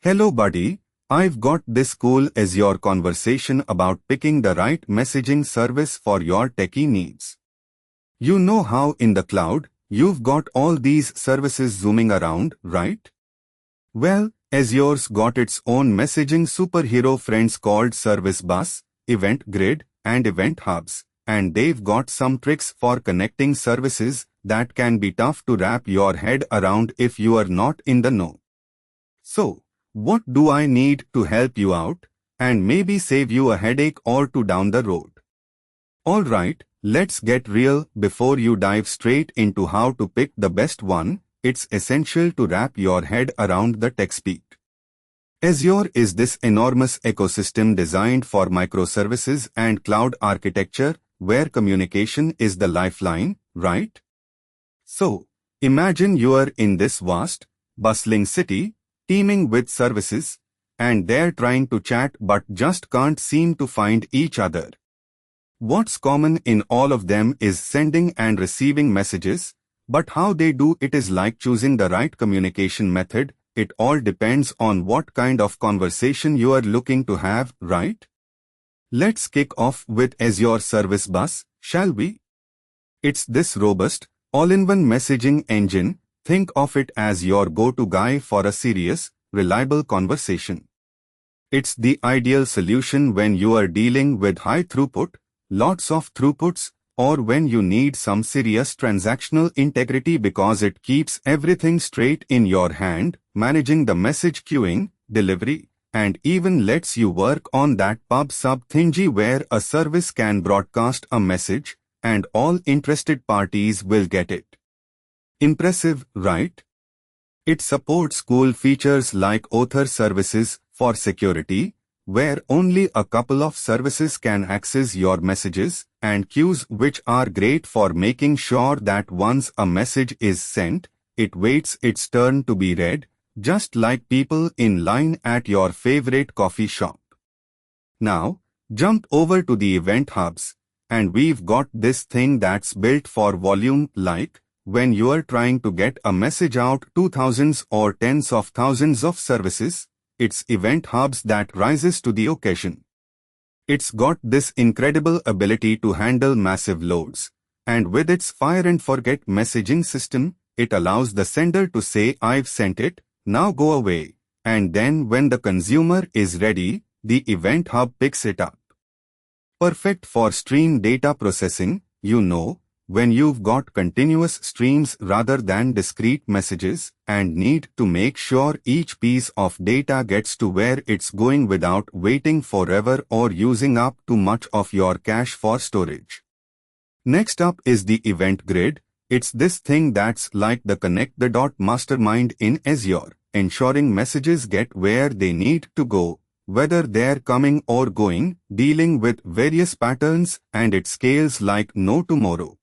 Hello buddy, I've got this cool Azure conversation about picking the right messaging service for your techie needs. You know how in the cloud, you've got all these services zooming around, right? Well, Azure's got its own messaging superhero friends called Service Bus, Event Grid, and Event Hubs, and they've got some tricks for connecting services that can be tough to wrap your head around if you are not in the know. So, what do I need to help you out, and maybe save you a headache or two down the road? Alright, let's get real. Before you dive straight into how to pick the best one, it's essential to wrap your head around the tech speak. Azure is this enormous ecosystem designed for microservices and cloud architecture, where communication is the lifeline, right? So, imagine you're in this vast, bustling city, teeming with services, and they're trying to chat but just can't seem to find each other. What's common in all of them is sending and receiving messages, but how they do it is like choosing the right communication method. It all depends on what kind of conversation you are looking to have, right? Let's kick off with Azure Service Bus, shall we? It's this robust, all-in-one messaging engine. Think of it as your go-to guy for a serious, reliable conversation. It's the ideal solution when you are dealing with high throughput, lots of throughputs, or when you need some serious transactional integrity because it keeps everything straight in your hand, managing the message queuing, delivery, and even lets you work on that pub/sub thingy where a service can broadcast a message, and all interested parties will get it. Impressive, right? It supports cool features like author services for security, where only a couple of services can access your messages, and queues, which are great for making sure that once a message is sent, it waits its turn to be read, just like people in line at your favorite coffee shop. Now, jump over to the event hubs, and we've got this thing that's built for volume, like when you are trying to get a message out to thousands or tens of thousands of services, it's event hubs that rises to the occasion. It's got this incredible ability to handle massive loads, and with its fire and forget messaging system, it allows the sender to say, "I've sent it, now go away," and then when the consumer is ready, the event hub picks it up. Perfect for stream data processing, when you've got continuous streams rather than discrete messages and need to make sure each piece of data gets to where it's going without waiting forever or using up too much of your cache for storage. Next up is the event grid. It's this thing that's like the connect the dot mastermind in Azure, ensuring messages get where they need to go, whether they're coming or going, dealing with various patterns, and it scales like no tomorrow.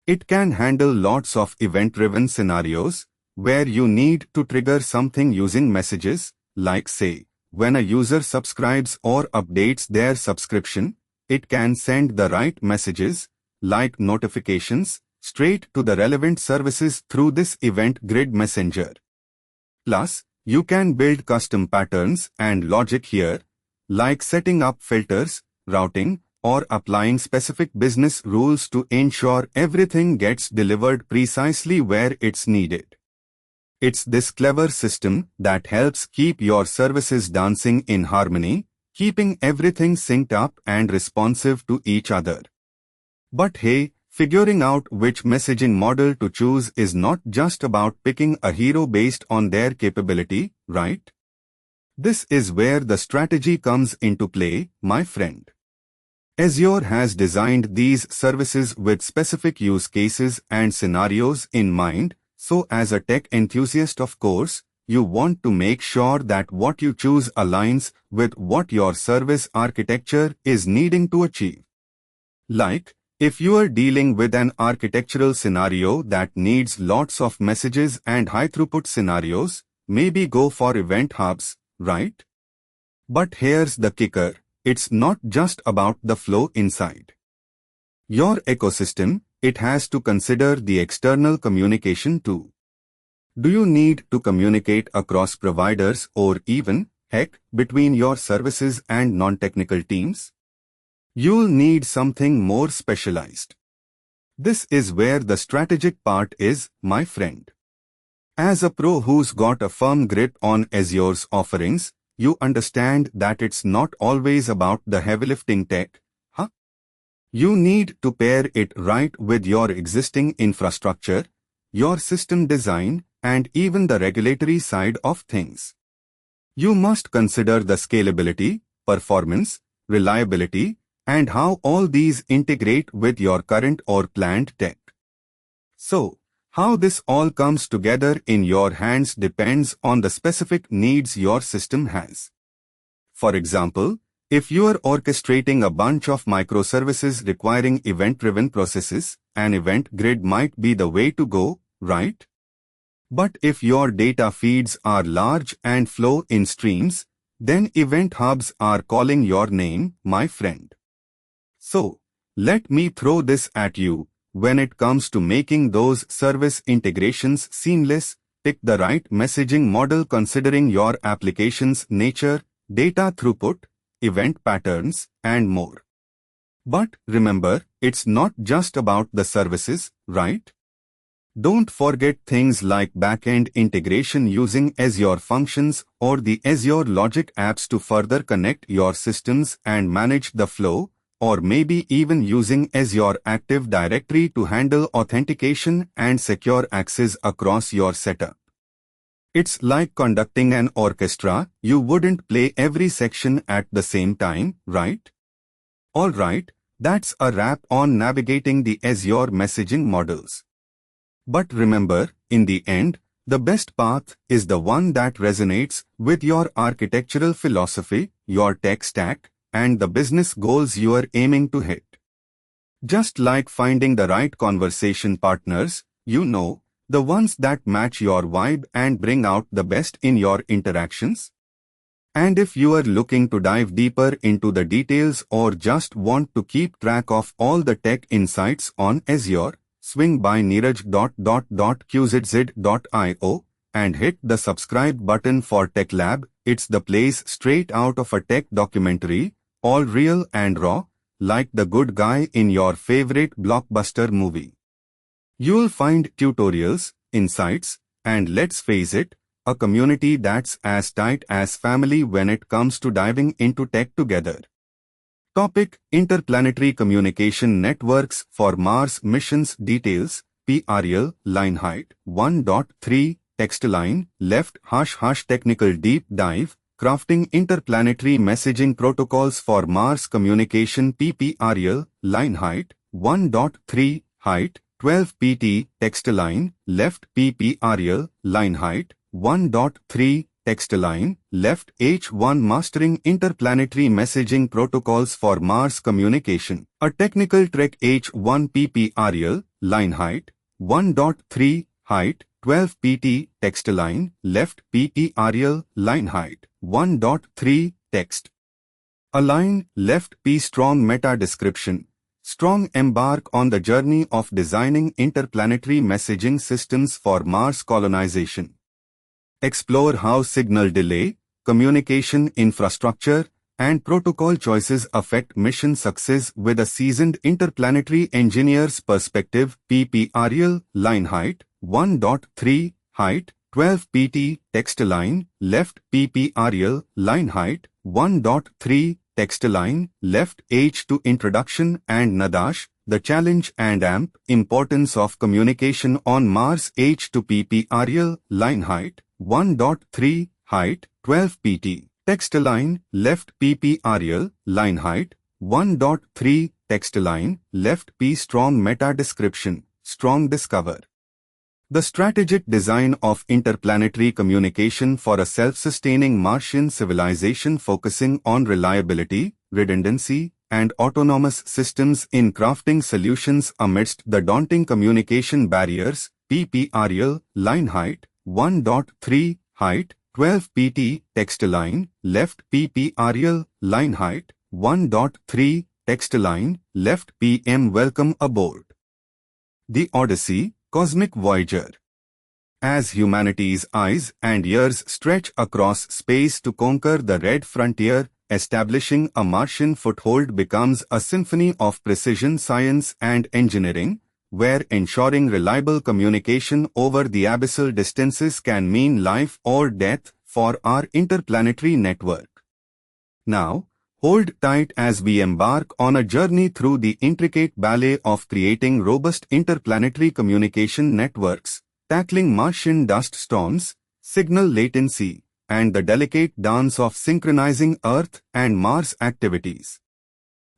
It can handle lots of event-driven scenarios, where you need to trigger something using messages, like say, when a user subscribes or updates their subscription, it can send the right messages, like notifications, straight to the relevant services through this event grid messenger. Plus, you can build custom patterns and logic here, like setting up filters, routing, or applying specific business rules to ensure everything gets delivered precisely where it's needed. It's this clever system that helps keep your services dancing in harmony, keeping everything synced up and responsive to each other. But hey, figuring out which messaging model to choose is not just about picking a hero based on their capability, right? This is where the strategy comes into play, my friend. Azure has designed these services with specific use cases and scenarios in mind, so as a tech enthusiast, of course, you want to make sure that what you choose aligns with what your service architecture is needing to achieve. Like, if you are dealing with an architectural scenario that needs lots of messages and high-throughput scenarios, maybe go for event hubs, right? But here's the kicker. It's not just about the flow inside your ecosystem, it has to consider the external communication too. Do you need to communicate across providers or even, heck, between your services and non-technical teams? You'll need something more specialized. This is where the strategic part is, my friend. As a pro who's got a firm grip on Azure's offerings, you understand that it's not always about the heavy lifting tech, huh? You need to pair it right with your existing infrastructure, your system design, and even the regulatory side of things. You must consider the scalability, performance, reliability, and how all these integrate with your current or planned tech. So, how this all comes together in your hands depends on the specific needs your system has. For example, if you are orchestrating a bunch of microservices requiring event-driven processes, an event grid might be the way to go, right? But if your data feeds are large and flow in streams, then event hubs are calling your name, my friend. So, let me throw this at you. When it comes to making those service integrations seamless, pick the right messaging model considering your application's nature, data throughput, event patterns, and more. But remember, it's not just about the services, right? Don't forget things like backend integration using Azure Functions or the Azure Logic apps to further connect your systems and manage the flow, or maybe even using Azure Active Directory to handle authentication and secure access across your setup. It's like conducting an orchestra. You wouldn't play every section at the same time, right? Alright, that's a wrap on navigating the Azure messaging models. But remember, in the end, the best path is the one that resonates with your architectural philosophy, your tech stack, and the business goals you are aiming to hit. Just like finding the right conversation partners, the ones that match your vibe and bring out the best in your interactions. And if you are looking to dive deeper into the details or just want to keep track of all the tech insights on Azure, swing by neeraj.qzz.io and hit the subscribe button for TechLab. It's the place straight out of a tech documentary, all real and raw, like the good guy in your favorite blockbuster movie. You'll find tutorials, insights, and let's face it, a community that's as tight as family when it comes to diving into tech together. Topic: Interplanetary Communication Networks for Mars Missions Details, PRL, line height, 1.3, text line, left, ## technical deep dive, crafting interplanetary messaging protocols for Mars communication PPRL, line height, 1.3, height, 12 pt, text line, left, PPRL, line height, 1.3, text line, left, H1 mastering interplanetary messaging protocols for Mars communication. A technical trek H1 PPRL, line height, 1.3, height, 12 pt, text line, left, PPRL, line height, 1.3, text. Align, left, P strong meta description. Strong embark on the journey of designing interplanetary messaging systems for Mars colonization. Explore how signal delay, communication infrastructure, and protocol choices affect mission success with a seasoned interplanetary engineer's perspective. PPRL, line height, 1.3, height, 12 pt, text line, left, PPRL, line height, 1.3, text line, left, H2 introduction and Nadash, the challenge and AMP, importance of communication on Mars. H2 PPRL, line height, 1.3, height, 12 pt, text line, left, PPRL, line height, 1.3, text line, left, P strong meta description, strong discover. The strategic design of interplanetary communication for a self-sustaining Martian civilization focusing on reliability, redundancy, and autonomous systems in crafting solutions amidst the daunting communication barriers. PPRL, line height, 1.3, height, 12 pt, text line, left, PPRL, line height, 1.3, text line, left, PM welcome aboard. The Odyssey, Cosmic Voyager. as humanity's eyes and ears stretch across space to conquer the red frontier, establishing a Martian foothold becomes a symphony of precision science and engineering, where ensuring reliable communication over the abyssal distances can mean life or death for our interplanetary network. Now, hold tight as we embark on a journey through the intricate ballet of creating robust interplanetary communication networks, tackling Martian dust storms, signal latency, and the delicate dance of synchronizing Earth and Mars activities.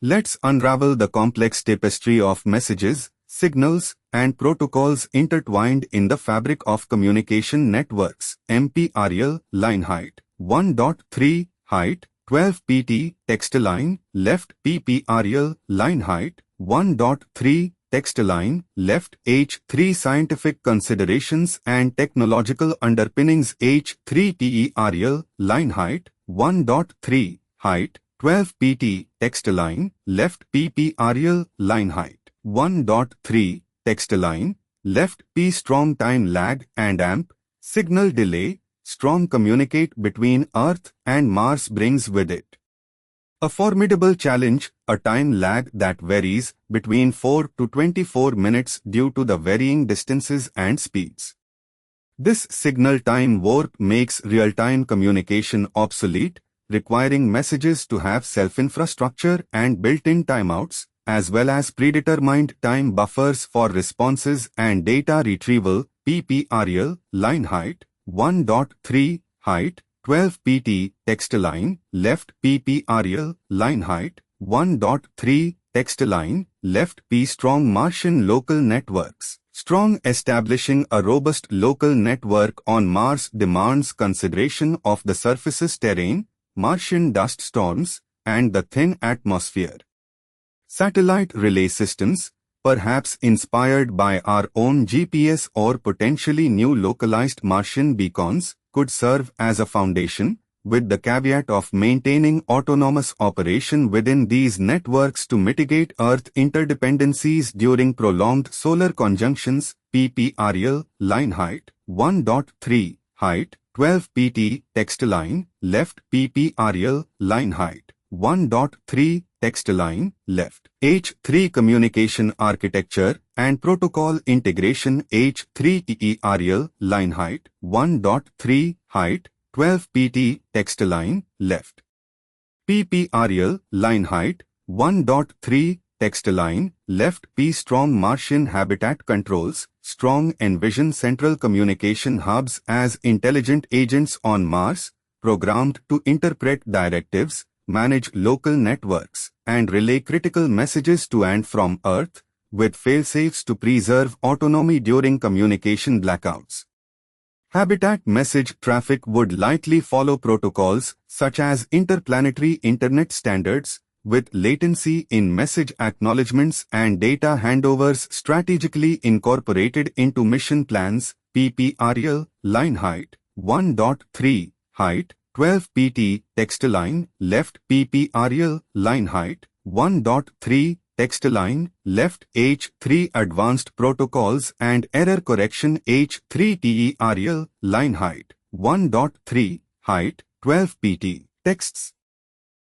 Let's unravel the complex tapestry of messages, signals, and protocols intertwined in the fabric of communication networks. MPRL line height 1.3 height 12 pt text line left PPRL line height 1.3 text line left H3 scientific considerations and technological underpinnings H3 TERL line height 1.3 height 12 pt text line left PPRL line height 1.3 text line left P strong time lag and amp signal delay strong communicate between Earth and Mars brings with it a formidable challenge, a time lag that varies between 4 to 24 minutes due to the varying distances and speeds. This signal time warp makes real-time communication obsolete, requiring messages to have self-infrastructure and built-in timeouts, as well as predetermined time buffers for responses and data retrieval. PPRL line height 1.3 height 12 pt text line left PPRL line height 1.3 text line left P strong Martian local networks. Strong establishing a robust local network on Mars demands consideration of the surface's terrain, Martian dust storms, and the thin atmosphere. Satellite relay systems, perhaps inspired by our own GPS or potentially new localized Martian beacons, could serve as a foundation, with the caveat of maintaining autonomous operation within these networks to mitigate Earth interdependencies during prolonged solar conjunctions. PPRL line height 1.3 height 12 pt text line left PPRL line height 1.3 text line left H3 communication architecture and protocol integration H3 TERL line height 1.3 height 12 pt text line left PPRL line height 1.3 text line left P strong Martian habitat controls. Strong envision central communication hubs as intelligent agents on Mars, programmed to interpret directives, manage local networks, and relay critical messages to and from Earth, with failsafes to preserve autonomy during communication blackouts. Habitat message traffic would likely follow protocols such as interplanetary internet standards, with latency in message acknowledgements and data handovers strategically incorporated into mission plans. PPRL line height 1.3 height 12 pt text line left PPRL line height 1.3 text line left H3 advanced protocols and error correction H3 TERL line height 1.3 height 12 pt texts